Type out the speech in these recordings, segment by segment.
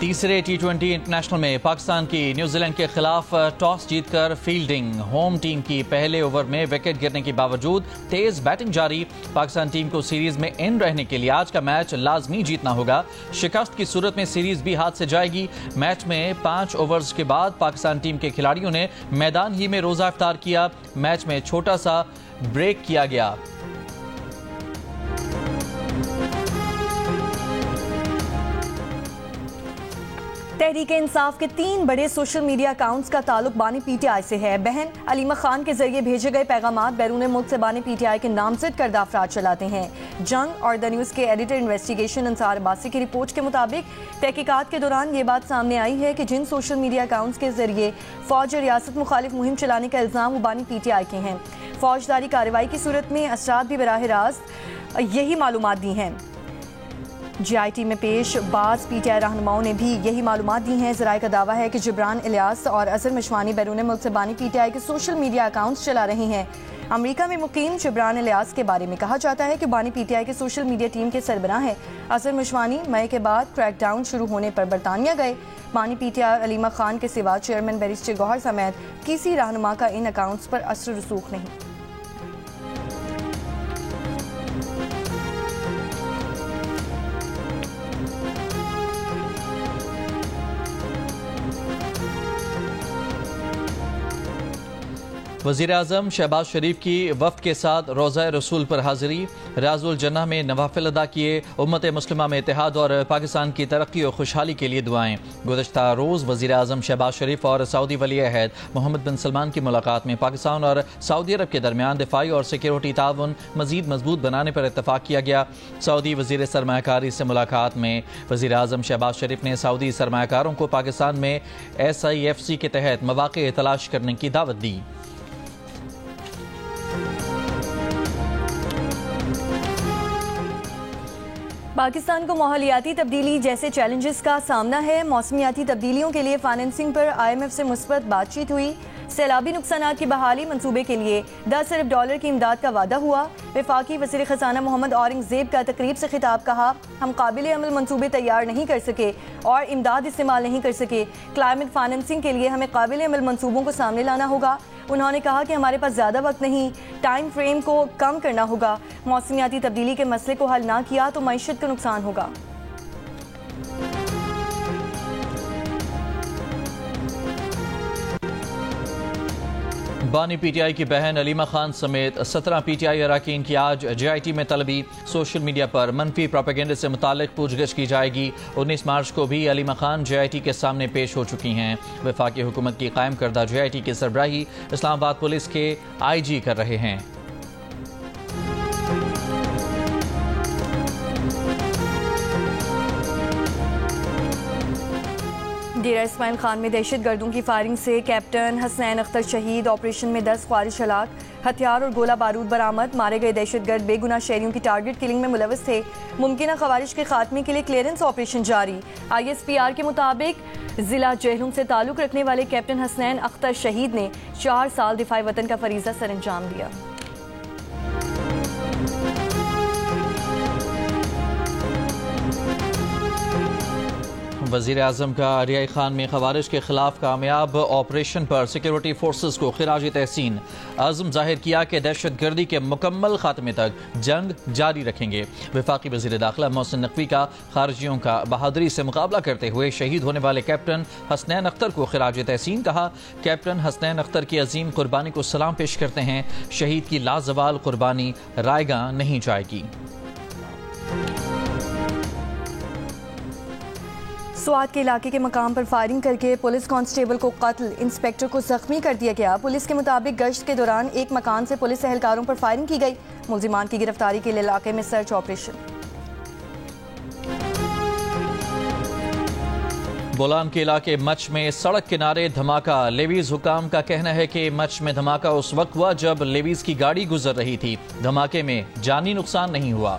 تیسرے ٹی20 انٹرنیشنل میں پاکستان کی نیوزی لینڈ کے خلاف ٹاس جیت کر فیلڈنگ، ہوم ٹیم کی پہلے اوور میں وکٹ گرنے کے باوجود تیز بیٹنگ جاری۔ پاکستان ٹیم کو سیریز میں ان رہنے کے لیے آج کا میچ لازمی جیتنا ہوگا، شکست کی صورت میں سیریز بھی ہاتھ سے جائے گی۔ میچ میں 5 اوورز کے بعد پاکستان ٹیم کے کھلاڑیوں نے میدان ہی میں روزہ افطار کیا، میچ میں چھوٹا سا بریک کیا گیا۔ تحریک انصاف کے 3 بڑے سوشل میڈیا اکاؤنٹس کا تعلق بانی پی ٹی آئی سے ہے۔ بہن علیمہ خان کے ذریعے بھیجے گئے پیغامات بیرون ملک سے بانی پی ٹی آئی کے نامزد کردہ افراد چلاتے ہیں۔ جنگ اور دا نیوز کے ایڈیٹر انویسٹیگیشن انصار عباسی کی رپورٹ کے مطابق تحقیقات کے دوران یہ بات سامنے آئی ہے کہ جن سوشل میڈیا اکاؤنٹس کے ذریعے فوج اور ریاست مخالف مہم چلانے کا الزام وہ بانی پی ٹی آئی کے ہیں۔ فوجداری کارروائی کی صورت میں اسرار بھی براہ راست یہی معلومات دی ہیں۔ جی آئی ٹی میں پیش بعض پی ٹی آئی رہنماؤں نے بھی یہی معلومات دی ہیں۔ ذرائع کا دعویٰ ہے کہ جبران الیاس اور اظہر مشوانی بیرون ملک سے بانی پی ٹی آئی کے سوشل میڈیا اکاؤنٹس چلا رہے ہیں۔ امریکہ میں مقیم جبران الیاس کے بارے میں کہا جاتا ہے کہ بانی پی ٹی آئی کے سوشل میڈیا ٹیم کے سربراہ ہیں۔ اظہر مشوانی مئی کے بعد کریک ڈاؤن شروع ہونے پر برطانیہ گئے۔ بانی P T I Alima Khan کے سوا چیئرمین بیرسٹر گوہر سمیت کسی رہنما کا ان اکاؤنٹس پر اثر و رسوخ نہیں۔ وزیراعظم شہباز شریف کی وفد کے ساتھ روضہ رسول پر حاضری، ریاض الجنہ میں نوافل ادا کیے، امت مسلمہ میں اتحاد اور پاکستان کی ترقی اور خوشحالی کے لیے دعائیں۔ گزشتہ روز وزیراعظم شہباز شریف اور سعودی ولی عہد محمد بن سلمان کی ملاقات میں پاکستان اور سعودی عرب کے درمیان دفاعی اور سیکیورٹی تعاون مزید مضبوط بنانے پر اتفاق کیا گیا۔ سعودی وزیر سرمایہ کاری سے ملاقات میں وزیراعظم شہباز شریف نے سعودی سرمایہ کاروں کو پاکستان میں SIFC کے تحت مواقع تلاش کرنے کی دعوت دی۔ پاکستان کو ماحولیاتی تبدیلی جیسے چیلنجز کا سامنا ہے۔ موسمیاتی تبدیلیوں کے لیے فائنینسنگ پر IMF سے مثبت بات چیت ہوئی۔ سیلابی نقصانات کی بحالی منصوبے کے لیے $10 ارب کی امداد کا وعدہ ہوا۔ وفاقی وزیر خزانہ محمد اورنگ زیب کا تقریب سے خطاب، کہا ہم قابل عمل منصوبے تیار نہیں کر سکے اور امداد استعمال نہیں کر سکے۔ کلائمیٹ فائنینسنگ کے لیے ہمیں قابل عمل منصوبوں کو سامنے لانا ہوگا۔ انہوں نے کہا کہ ہمارے پاس زیادہ وقت نہیں، ٹائم فریم کو کم کرنا ہوگا۔ موسمیاتی تبدیلی کے مسئلے کو حل نہ کیا تو معیشت کا نقصان ہوگا۔ بانی پی ٹی آئی کی بہن علیمہ خان سمیت 17 پی ٹی آئی اراکین کی آج جے آئی ٹی میں طلبی، سوشل میڈیا پر منفی پروپیگنڈے سے متعلق پوچھ گچھ کی جائے گی۔ 19 مارچ کو بھی علیمہ خان جے آئی ٹی کے سامنے پیش ہو چکی ہیں۔ وفاقی حکومت کی قائم کردہ جے آئی ٹی کی سربراہی اسلام آباد پولیس کے IG کر رہے ہیں۔ ڈیرہ اسماعیل خان میں دہشت گردوں کی فائرنگ سے کیپٹن حسنین اختر شہید، آپریشن میں 10 خوارش ہلاک، ہتھیار اور گولہ بارود برآمد۔ مارے گئے دہشت گرد بے گناہ شہریوں کی ٹارگٹ کلنگ میں ملوث تھے۔ ممکنہ خوارش کے خاتمے کے لیے کلیئرنس آپریشن جاری۔ ISPR کے مطابق ضلع جہلم سے تعلق رکھنے والے کیپٹن حسنین اختر شہید نے 4 سال دفاع وطن کا فریضہ سر انجام دیا۔ وزیر اعظم کا اریائی خان میں خوارش کے خلاف کامیاب آپریشن پر سیکیورٹی فورسز کو خراج تحسین، عزم ظاہر کیا کہ دہشت گردی کے مکمل خاتمے تک جنگ جاری رکھیں گے۔ وفاقی وزیر داخلہ محسن نقوی کا خارجیوں کا بہادری سے مقابلہ کرتے ہوئے شہید ہونے والے کیپٹن حسنین اختر کو خراج تحسین، کہا کیپٹن حسنین اختر کی عظیم قربانی کو سلام پیش کرتے ہیں، شہید کی لازوال قربانی رائے گاں نہیں جائے گی۔ سوات کے علاقے کے مقام پر فائرنگ کر کے پولیس کانسٹیبل کو قتل، انسپیکٹر کو زخمی کر دیا گیا۔ پولیس کے مطابق گشت کے دوران ایک مکان سے پولیس اہلکاروں پر فائرنگ کی گئی۔ ملزمان کی گرفتاری کے لیے علاقے میں سرچ آپریشن۔ بولان کے علاقے مچ میں سڑک کنارے دھماکہ، لیویز حکام کا کہنا ہے کہ مچ میں دھماکہ اس وقت ہوا جب لیویز کی گاڑی گزر رہی تھی۔ دھماکے میں جانی نقصان نہیں ہوا۔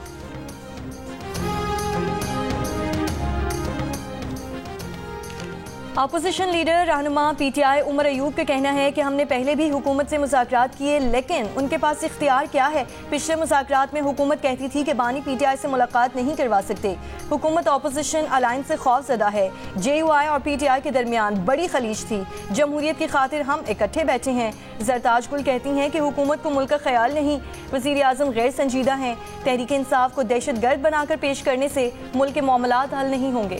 اپوزیشن لیڈر رہنما P T I Omar Ayub کا کہنا ہے کہ ہم نے پہلے بھی حکومت سے مذاکرات کیے، لیکن ان کے پاس اختیار کیا ہے؟ پچھلے مذاکرات میں حکومت کہتی تھی کہ بانی پی ٹی آئی سے ملاقات نہیں کروا سکتے۔ حکومت اپوزیشن الائنس سے خوف زدہ ہے۔ جے یو آئی اور پی ٹی آئی کے درمیان بڑی خلیج تھی۔ جمہوریت کی خاطر ہم اکٹھے بیٹھے ہیں۔ زرتاج گل کہتی ہیں کہ حکومت کو ملک کا خیال نہیں، وزیر اعظم غیر سنجیدہ ہیں۔ تحریک انصاف کو دہشت گرد بنا کر پیش کرنے سے ملک کے معاملات حل نہیں ہوں گے۔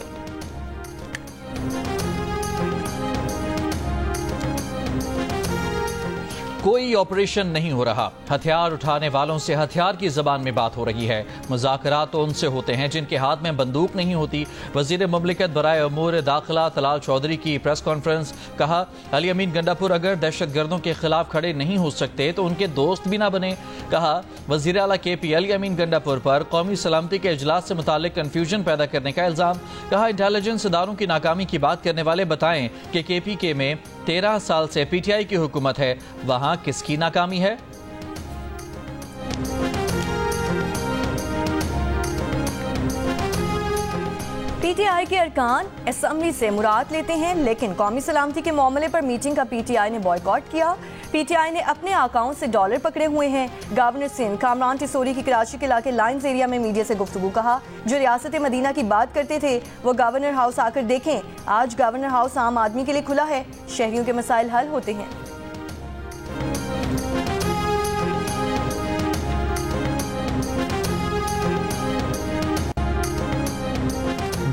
کوئی آپریشن نہیں ہو رہا، ہتھیار اٹھانے والوں سے ہتھیار کی زبان میں بات ہو رہی ہے۔ مذاکرات تو ان سے ہوتے ہیں جن کے ہاتھ میں بندوق نہیں ہوتی۔ وزیر مملکت برائے امور داخلہ طلال چودھری کی پریس کانفرنس، کہا علی امین گنڈاپور اگر دہشت گردوں کے خلاف کھڑے نہیں ہو سکتے تو ان کے دوست بھی نہ بنے۔ کہا وزیر اعلیٰ کے پی علی امین گنڈاپور پر قومی سلامتی کے اجلاس سے متعلق کنفیوژن پیدا کرنے کا الزام۔ کہا انٹیلیجنس اداروں کی ناکامی کی بات کرنے والے بتائیں کہ کے پی کے میں 13 سال سے پی ٹی آئی کی حکومت ہے، وہاں کس کی ناکامی ہے؟ پی ٹی آئی کے ارکان اسمبلی سے مراد لیتے ہیں، لیکن قومی سلامتی کے معاملے پر میٹنگ کا پی ٹی آئی نے بائیکاٹ کیا۔ پی ٹی آئی نے اپنے اکاؤنٹ سے ڈالر پکڑے ہوئے ہیں۔ گورنر سندھ کامران ٹیسوری کی کراچی کے علاقے لائنز ایریا میں میڈیا سے گفتگو، کہا جو ریاست مدینہ کی بات کرتے تھے وہ گورنر ہاؤس آ کر دیکھیں، آج گورنر ہاؤس عام آدمی کے لیے کھلا ہے، شہریوں کے مسائل حل ہوتے ہیں۔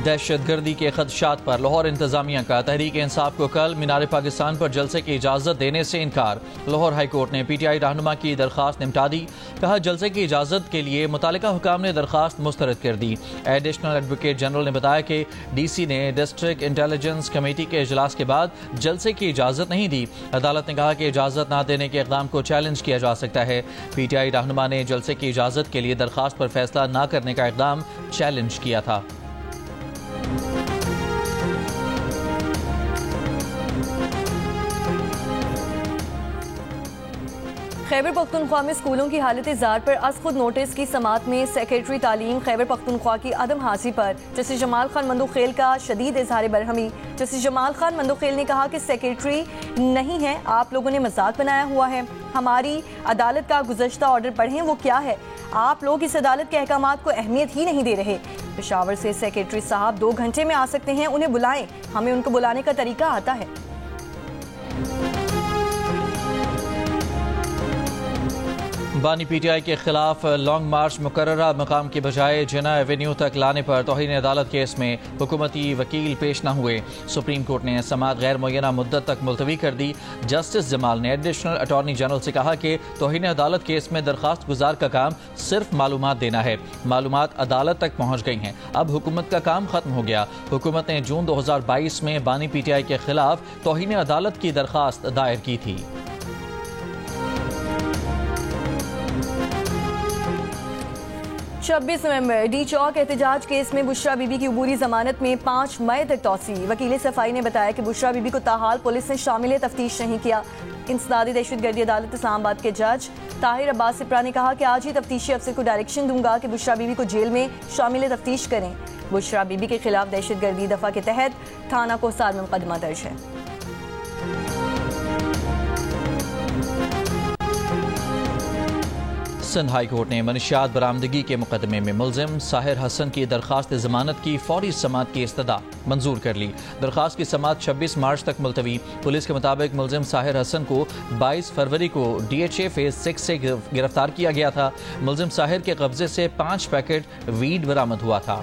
دہشت گردی کے خدشات پر لاہور انتظامیہ کا تحریک انصاف کو کل مینار پاکستان پر جلسے کی اجازت دینے سے انکار۔ لاہور ہائی کورٹ نے پی ٹی آئی رہنما کی درخواست نمٹا دی۔ کہا جلسے کی اجازت کے لیے متعلقہ حکام نے درخواست مسترد کر دی۔ ایڈیشنل ایڈوکیٹ جنرل نے بتایا کہ ڈی سی نے ڈسٹرکٹ انٹیلیجنس کمیٹی کے اجلاس کے بعد جلسے کی اجازت نہیں دی۔ عدالت نے کہا کہ اجازت نہ دینے کے اقدام کو چیلنج کیا جا سکتا ہے۔ پی ٹی آئی رہنما نے جلسے کی اجازت کے لیے درخواست پر فیصلہ نہ کرنے کا اقدام چیلنج کیا تھا۔ خیبر پختونخوا میں اسکولوں کی حالت زار پر از خود نوٹس کی سماعت میں سیکریٹری تعلیم خیبر پختونخوا کی عدم حاضری پر جسٹس جمال خان مندوخیل کا شدید اظہار برہمی۔ جسٹس جمال خان مندوخیل نے کہا کہ سیکریٹری نہیں ہے، آپ لوگوں نے مذاق بنایا ہوا ہے۔ ہماری عدالت کا گزشتہ آرڈر پڑھیں، وہ کیا ہے؟ آپ لوگ اس عدالت کے احکامات کو اہمیت ہی نہیں دے رہے۔ پشاور سے سیکریٹری صاحب 2 گھنٹے میں آ سکتے ہیں، انہیں بلائیں، ہمیں ان کو بلانے کا طریقہ آتا ہے۔ بانی پی ٹی آئی کے خلاف لانگ مارچ مقررہ مقام کی بجائے جناح ایوینیو تک لانے پر توہین عدالت کیس میں حکومتی وکیل پیش نہ ہوئے۔ سپریم کورٹ نے سماعت غیر معینہ مدت تک ملتوی کر دی۔ جسٹس جمال نے ایڈیشنل اٹارنی جنرل سے کہا کہ توہین عدالت کیس میں درخواست گزار کا کام صرف معلومات دینا ہے، معلومات عدالت تک پہنچ گئی ہیں، اب حکومت کا کام ختم ہو گیا۔ حکومت نے جون 2022 میں بانی پی ٹی آئی کے خلاف توہین عدالت کی درخواست دائر کی تھی۔ 26 نومبر ڈی چوک احتجاج کیس میں بشرا بی بی کی عبوری ضمانت میں 5 مئی تک توسیع۔ وکیل صفائی نے بتایا کہ بشرا بی بی کو تاحال پولیس نے شامل تفتیش نہیں کیا۔ انسدادی دہشت گردی عدالت اسلام آباد کے جج طاہر عباس سپرا نے کہا کہ آج ہی تفتیشی افسر کو ڈائریکشن دوں گا کہ بشرا بی بی کو جیل میں شامل تفتیش کریں۔ بشرا بی بی کے خلاف دہشت گردی دفعہ کے تحت تھانہ کوہسار میں مقدمہ درج ہے۔ سندھ ہائی کورٹ نے منشیات برآمدگی کے مقدمے میں ملزم ساحر حسن کی درخواست ضمانت کی فوری سماعت کی استدعا منظور کر لی۔ درخواست کی سماعت 26 مارچ تک ملتوی۔ پولیس کے مطابق ملزم ساحر حسن کو 22 فروری کو ڈی ایچ اے فیز 6 سے گرفتار کیا گیا تھا۔ ملزم ساحر کے قبضے سے 5 پیکٹ ویڈ برآمد ہوا تھا۔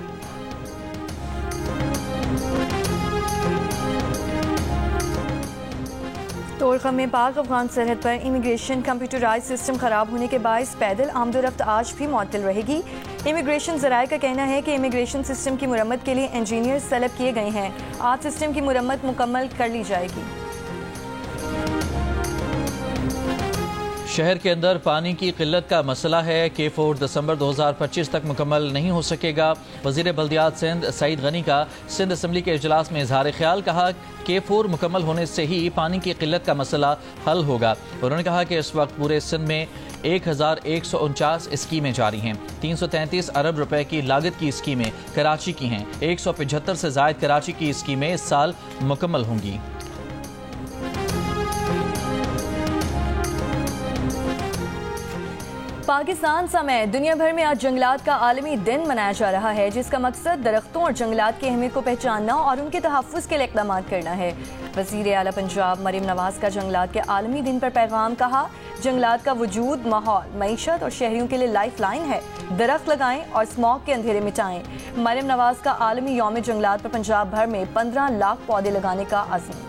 طورخم میں پاک افغان سرحد پر امیگریشن کمپیوٹرائز سسٹم خراب ہونے کے باعث پیدل آمد و رفت آج بھی معطل رہے گی۔ امیگریشن ذرائع کا کہنا ہے کہ امیگریشن سسٹم کی مرمت کے لیے انجینئر سلیکٹ کیے گئے ہیں، آج سسٹم کی مرمت مکمل کر لی جائے گی۔ شہر کے اندر پانی کی قلت کا مسئلہ ہے کہ 4 دسمبر 2025 تک مکمل نہیں ہو سکے گا۔ وزیر بلدیات سندھ سعید غنی کا سندھ اسمبلی کے اجلاس میں اظہار خیال، کہا کہ 4 مکمل ہونے سے ہی پانی کی قلت کا مسئلہ حل ہوگا۔ انہوں نے کہا کہ اس وقت پورے سندھ میں 1149 اسکیمیں جاری ہیں۔ 333 ارب روپے کی لاگت کی اسکیمیں کراچی کی ہیں۔ 175 سے زائد کراچی کی اسکیمیں اس سال مکمل ہوں گی۔ پاکستان سمیت دنیا بھر میں آج جنگلات کا عالمی دن منایا جا رہا ہے، جس کا مقصد درختوں اور جنگلات کی اہمیت کو پہچاننا اور ان کے تحفظ کے لیے اقدامات کرنا ہے۔ وزیر اعلیٰ پنجاب مریم نواز کا جنگلات کے عالمی دن پر پیغام، کہا جنگلات کا وجود ماحول، معیشت اور شہریوں کے لیے لائف لائن ہے، درخت لگائیں اور اسموگ کے اندھیرے مٹائیں۔ مریم نواز کا عالمی یوم جنگلات پر پنجاب بھر میں 15 لاکھ پودے لگانے کا عزم۔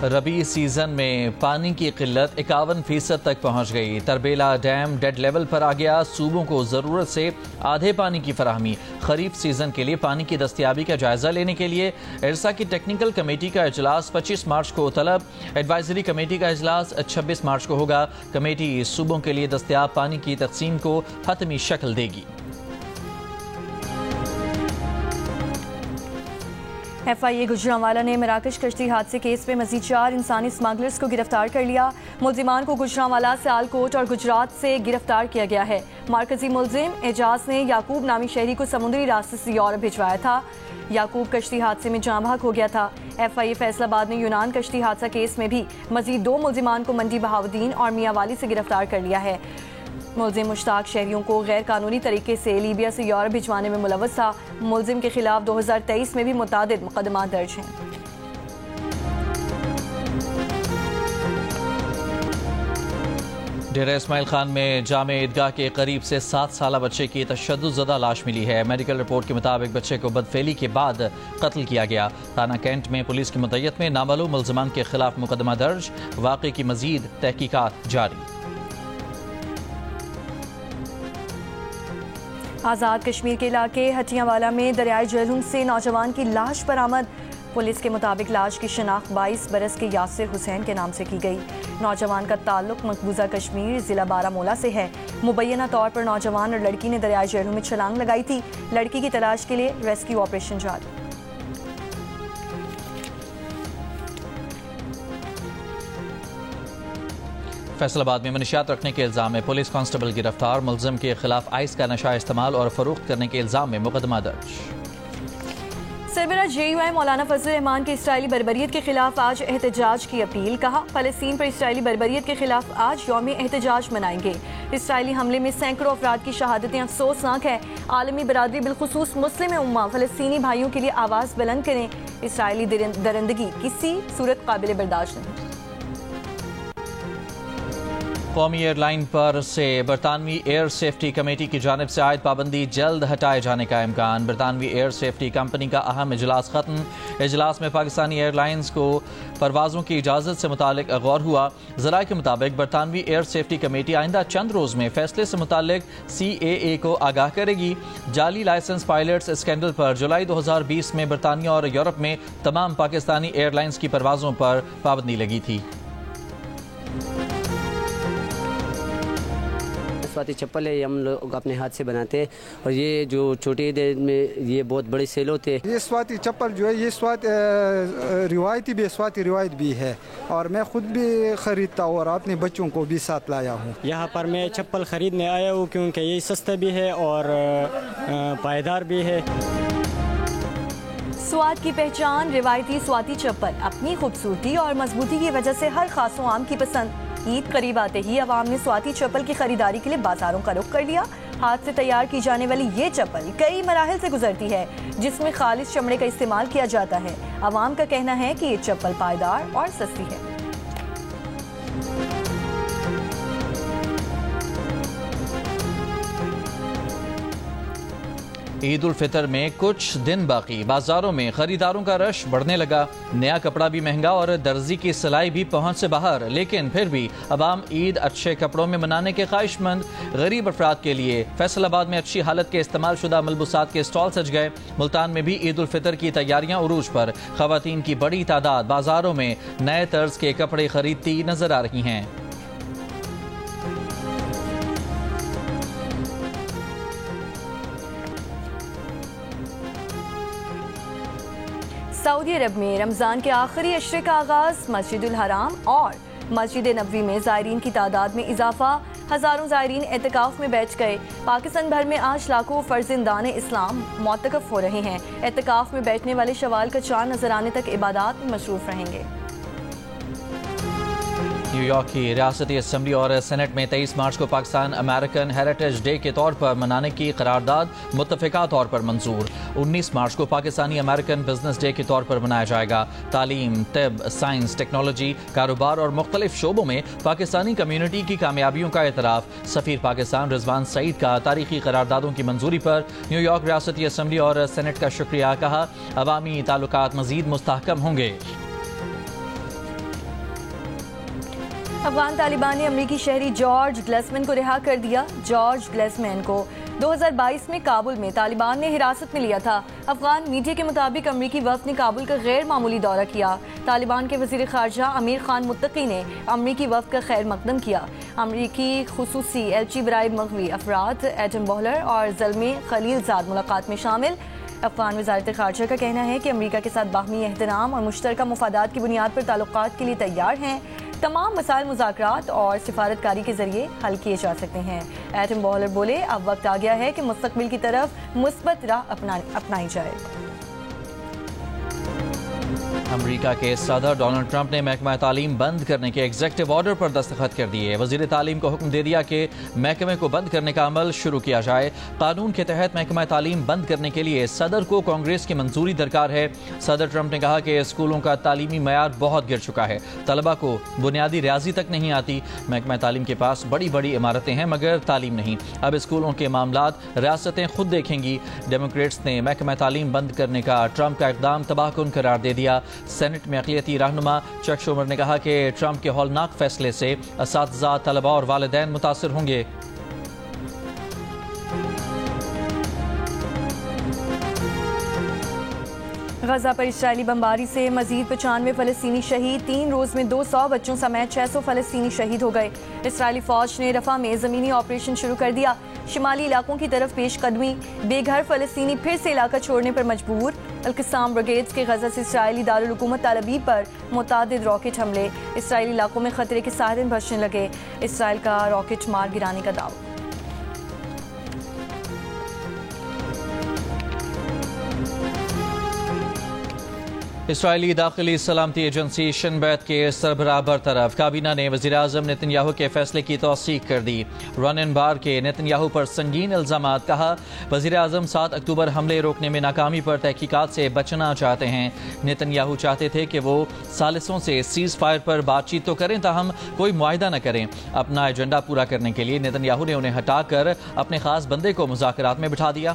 ربیع سیزن میں پانی کی قلت 51% تک پہنچ گئی۔ تربیلا ڈیم ڈیڈ لیول پر آ گیا۔ صوبوں کو ضرورت سے آدھے پانی کی فراہمی۔ خریف سیزن کے لیے پانی کی دستیابی کا جائزہ لینے کے لیے ارسا کی ٹیکنیکل کمیٹی کا اجلاس 25 مارچ کو طلب۔ ایڈوائزری کمیٹی کا اجلاس 26 مارچ کو ہوگا۔ کمیٹی صوبوں کے لیے دستیاب پانی کی تقسیم کو حتمی شکل دے گی۔ ایف آئی اے گجرانوالہ نے مراکش کشتی حادثے کیس میں مزید 4 انسانی اسمگلرز کو گرفتار کر لیا۔ ملزمان کو گجرانوالہ، سیالکوٹ اور گجرات سے گرفتار کیا گیا ہے۔ مرکزی ملزم اعجاز نے یعقوب نامی شہری کو سمندری راستے سے یورپ بھجوایا تھا۔ یعقوب کشتی حادثے میں جاں بحق ہو گیا تھا۔ ایف آئی اے فیصل آباد نے یونان کشتی حادثہ کیس میں بھی مزید 2 ملزمان کو منڈی بہاؤدین اور میاں والی سے گرفتار کر لیا ہے۔ ملزم مشتاق شہریوں کو غیر قانونی طریقے سے لیبیا سے یورپ بھجوانے میں ملوث تھا۔ ملزم کے خلاف 2023 میں بھی متعدد مقدمات درج ہیں۔ ڈیرہ اسماعیل خان میں جامع عیدگاہ کے قریب سے 7 سالہ بچے کی تشدد زدہ لاش ملی ہے۔ میڈیکل رپورٹ کے مطابق بچے کو بدفعلی کے بعد قتل کیا گیا۔ تھانہ کینٹ میں پولیس کی مدیت میں نامعلوم ملزمان کے خلاف مقدمہ درج۔ واقعے کی مزید تحقیقات جاری۔ آزاد کشمیر کے علاقے ہٹیاں والا میں دریائے جہلم سے نوجوان کی لاش برآمد۔ پولیس کے مطابق لاش کی شناخت 22 برس کے یاسر حسین کے نام سے کی گئی۔ نوجوان کا تعلق مقبوضہ کشمیر ضلع بارہمولہ سے ہے۔ مبینہ طور پر نوجوان اور لڑکی نے دریائے جہلم میں چھلانگ لگائی تھی۔ لڑکی کی تلاش کے لیے ریسکیو آپریشن جاری۔ فیصل آباد میں منشیات رکھنے کے الزام میں پولیس کانسٹیبل گرفتار۔ ملزم کے خلاف آئس کا نشہ استعمال اور فروخت کرنے کے الزام میں مقدمہ درج۔ سربراہ جے یو ایم مولانا فضل الرحمان کی اسرائیلی بربریت کے خلاف آج احتجاج کی اپیل، کہا فلسطین پر اسرائیلی بربریت کے خلاف آج یوم احتجاج منائیں گے۔ اسرائیلی حملے میں سینکڑوں افراد کی شہادتیں افسوسناک ہے۔ عالمی برادری بالخصوص مسلم امہ فلسطینی بھائیوں کے لیے آواز بلند کریں۔ اسرائیلی درندگی کسی صورت قابل برداشت نہیں۔ قومی ایئر لائن پر سے برطانوی ایئر سیفٹی کمیٹی کی جانب سے عائد پابندی جلد ہٹائے جانے کا امکان۔ برطانوی ایئر سیفٹی کمپنی کا اہم اجلاس ختم۔ اجلاس میں پاکستانی ایئر لائنز کو پروازوں کی اجازت سے متعلق غور ہوا۔ ذرائع کے مطابق برطانوی ایئر سیفٹی کمیٹی آئندہ چند روز میں فیصلے سے متعلق CAA کو آگاہ کرے گی۔ جعلی لائسنس پائلٹس اسکینڈل پر جولائی 2020 میں برطانیہ اور یورپ میں تمام پاکستانی ایئر لائنز کی پروازوں پر پابندی لگی تھی۔ سواتی چپل ہے، یہ ہم لوگ اپنے ہاتھ سے بناتے ہیں، اور یہ جو چھوٹی دیر میں یہ بہت بڑے سیل ہوتے ہیں۔ یہ سواتی چپل جو ہے یہ روایتی بھی سواتی روایت بھی ہے، اور میں خود بھی خریدتا ہوں اور اپنے بچوں کو بھی ساتھ لایا ہوں۔ یہاں پر میں چپل خریدنے آیا ہوں کیونکہ یہ سستا بھی ہے اور پائیدار بھی ہے۔ سوات کی پہچان روایتی سواتی چپل اپنی خوبصورتی اور مضبوطی کی وجہ سے ہر خاص و عام کی پسند۔ عید قریب آتے ہی عوام نے سواتی چپل کی خریداری کے لیے بازاروں کا رخ کر لیا۔ ہاتھ سے تیار کی جانے والی یہ چپل کئی مراحل سے گزرتی ہے، جس میں خالص چمڑے کا استعمال کیا جاتا ہے۔ عوام کا کہنا ہے کہ یہ چپل پائیدار اور سستی ہے۔ عید الفطر میں کچھ دن باقی، بازاروں میں خریداروں کا رش بڑھنے لگا۔ نیا کپڑا بھی مہنگا اور درزی کی سلائی بھی پہنچ سے باہر، لیکن پھر بھی عوام عید اچھے کپڑوں میں منانے کے خواہش مند۔ غریب افراد کے لیے فیصل آباد میں اچھی حالت کے استعمال شدہ ملبوسات کے اسٹال سج گئے۔ ملتان میں بھی عید الفطر کی تیاریاں عروج پر، خواتین کی بڑی تعداد بازاروں میں نئے طرز کے کپڑے خریدتی نظر آ رہی ہیں۔ سعودی عرب میں رمضان کے آخری عشرے کا آغاز، مسجد الحرام اور مسجد نبوی میں زائرین کی تعداد میں اضافہ، ہزاروں زائرین اعتکاف میں بیٹھ گئے۔ پاکستان بھر میں آج لاکھوں فرزندان اسلام معتکف ہو رہے ہیں۔ اعتکاف میں بیٹھنے والے شوال کا چاند نظر آنے تک عبادات میں مصروف رہیں گے۔ نیو یارک کی ریاستی اسمبلی اور سینٹ میں 23 مارچ کو پاکستان امریکن ہیریٹیج ڈے کے طور پر منانے کی قرارداد متفقہ طور پر منظور۔ 19 مارچ کو پاکستانی امریکن بزنس ڈے کے طور پر منایا جائے گا۔ تعلیم، طب، سائنس، ٹیکنالوجی، کاروبار اور مختلف شعبوں میں پاکستانی کمیونٹی کی کامیابیوں کا اعتراف۔ سفیر پاکستان رضوان سعید کا تاریخی قراردادوں کی منظوری پر نیو یارک ریاستی اسمبلی اور سینٹ کا شکریہ، کہا عوامی تعلقات مزید مستحکم ہوں گے۔ افغان طالبان نے امریکی شہری جارج گلیسمن کو رہا کر دیا۔ جارج گلیسمن کو 2022 میں کابل میں طالبان نے حراست میں لیا تھا۔ افغان میڈیا کے مطابق امریکی وفد نے کابل کا غیر معمولی دورہ کیا۔ طالبان کے وزیر خارجہ امیر خان متقی نے امریکی وفد کا خیر مقدم کیا۔ امریکی خصوصی ایلچی برائے مغوی افراد ایڈم بولر اور زلمے خلیل زاد ملاقات میں شامل۔ افغان وزارت خارجہ کا کہنا ہے کہ امریکہ کے ساتھ باہمی احترام اور مشترکہ مفادات کی بنیاد پر تعلقات کے لیے تیار ہیں۔ تمام مسائل مذاکرات اور سفارتکاری کے ذریعے حل کیے جا سکتے ہیں۔ ایڈم بولر بولے، اب وقت آ گیا ہے کہ مستقبل کی طرف مثبت راہ اپنائی جائے۔ امریکہ کے صدر ڈونلڈ ٹرمپ نے محکمہ تعلیم بند کرنے کے ایگزیکٹو آرڈر پر دستخط کر دیے۔ وزیر تعلیم کو حکم دے دیا کہ محکمے کو بند کرنے کا عمل شروع کیا جائے۔ قانون کے تحت محکمہ تعلیم بند کرنے کے لیے صدر کو کانگریس کی منظوری درکار ہے۔ صدر ٹرمپ نے کہا کہ اسکولوں کا تعلیمی معیار بہت گر چکا ہے، طلبہ کو بنیادی ریاضی تک نہیں آتی۔ محکمہ تعلیم کے پاس بڑی بڑی عمارتیں ہیں مگر تعلیم نہیں۔ اب اسکولوں کے معاملات ریاستیں خود دیکھیں گی۔ ڈیموکریٹس نے محکمہ تعلیم بند کرنے کا ٹرمپ کا اقدام تباہ کن قرار دے دیا۔ سینٹ میں اقلیتی رہنما چک شومر نے کہا کہ ٹرمپ کے ہولناک فیصلے سے اساتذہ، طلباء اور والدین متاثر ہوں گے۔ غزہ پر اسرائیلی بمباری سے مزید 95 فلسطینی شہید، 3 روز میں 200 بچوں سمیت 600 فلسطینی شہید ہو گئے۔ اسرائیلی فوج نے رفح میں زمینی آپریشن شروع کر دیا۔ شمالی علاقوں کی طرف پیش قدمی، بے گھر فلسطینی پھر سے علاقہ چھوڑنے پر مجبور۔ القسام بریگیڈز کے غزہ سے اسرائیلی دارالحکومت تل ابیب پر متعدد راکٹ حملے، اسرائیلی علاقوں میں خطرے کے سائرن بجنے لگے۔ اسرائیل کا راکٹ مار گرانے کا دعویٰ۔ اسرائیلی داخلی سلامتی ایجنسی شن بیت کے سربراہ برطرف کابینہ نے وزیراعظم نیتن یاہو کے فیصلے کی توثیق کر دی۔ رونن بار کے نیتن یاہو پر سنگین الزامات، کہا وزیراعظم 7 اکتوبر حملے روکنے میں ناکامی پر تحقیقات سے بچنا چاہتے ہیں۔ نیتن یاہو چاہتے تھے کہ وہ ثالثوں سے سیز فائر پر بات چیت تو کریں تاہم کوئی معاہدہ نہ کریں۔ اپنا ایجنڈا پورا کرنے کے لیے نیتن یاہو نے انہیں ہٹا کر اپنے خاص بندے کو مذاکرات میں بٹھا دیا۔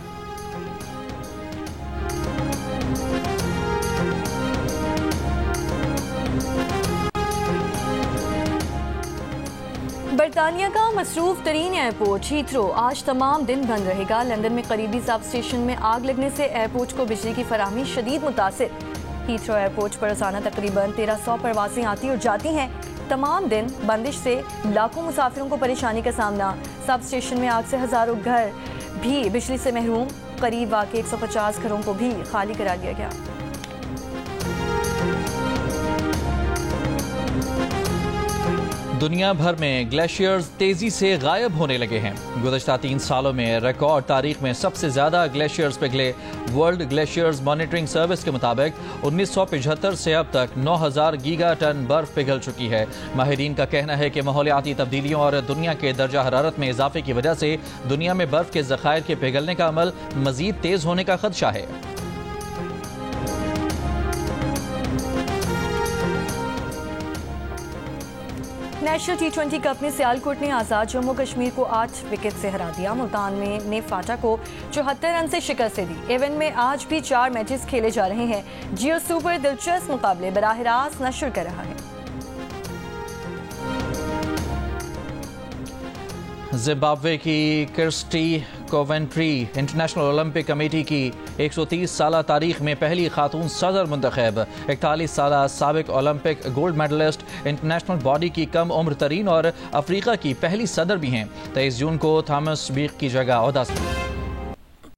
برطانیہ کا مصروف ترین ایئرپورٹ ہیتھرو آج تمام دن بند رہے گا۔ لندن میں قریبی سب اسٹیشن میں آگ لگنے سے ایئرپورٹ کو بجلی کی فراہمی شدید متاثر۔ ہیتھرو ایئرپورٹ پر روزانہ تقریباً 1300 پروازیں آتی اور جاتی ہیں۔ تمام دن بندش سے لاکھوں مسافروں کو پریشانی کا سامنا۔ سب اسٹیشن میں آگ سے ہزاروں گھر بھی بجلی سے محروم، قریب واقع 150 گھروں کو بھی خالی کرا دیا گیا۔ دنیا بھر میں گلیشیئرز تیزی سے غائب ہونے لگے ہیں۔ گزشتہ 3 سالوں میں ریکارڈ تاریخ میں سب سے زیادہ گلیشیئرز پگھلے۔ ورلڈ گلیشیئرز مانیٹرنگ سروس کے مطابق 1975 سے اب تک 9000 گیگا ٹن برف پگھل چکی ہے۔ ماہرین کا کہنا ہے کہ ماحولیاتی تبدیلیوں اور دنیا کے درجہ حرارت میں اضافے کی وجہ سے دنیا میں برف کے ذخائر کے پگھلنے کا عمل مزید تیز ہونے کا خدشہ ہے۔ نیشنل T20 کپ میں سیالکوٹ نے آزاد جموں کشمیر کو 8 وکٹ سے ہرا دیا۔ ملتان نے فاٹا کو 74 رن سے شکست دی۔ ایونٹ میں آج بھی 4 میچز کھیلے جا رہے ہیں۔ جیو سپر دلچسپ مقابلے براہ راست نشر کر رہا ہے۔ زمبابوے کی Kirsty Coventry international Olympic committee کی 130 سالہ تاریخ میں پہلی خاتون صدر منتخب۔ 41 سالہ سابق Olympic gold medalist, international body کی کم عمر ترین اور افریقہ کی پہلی صدر بھی ہیں۔ 23 جون کو تھامس بیک کی جگہ عہدہ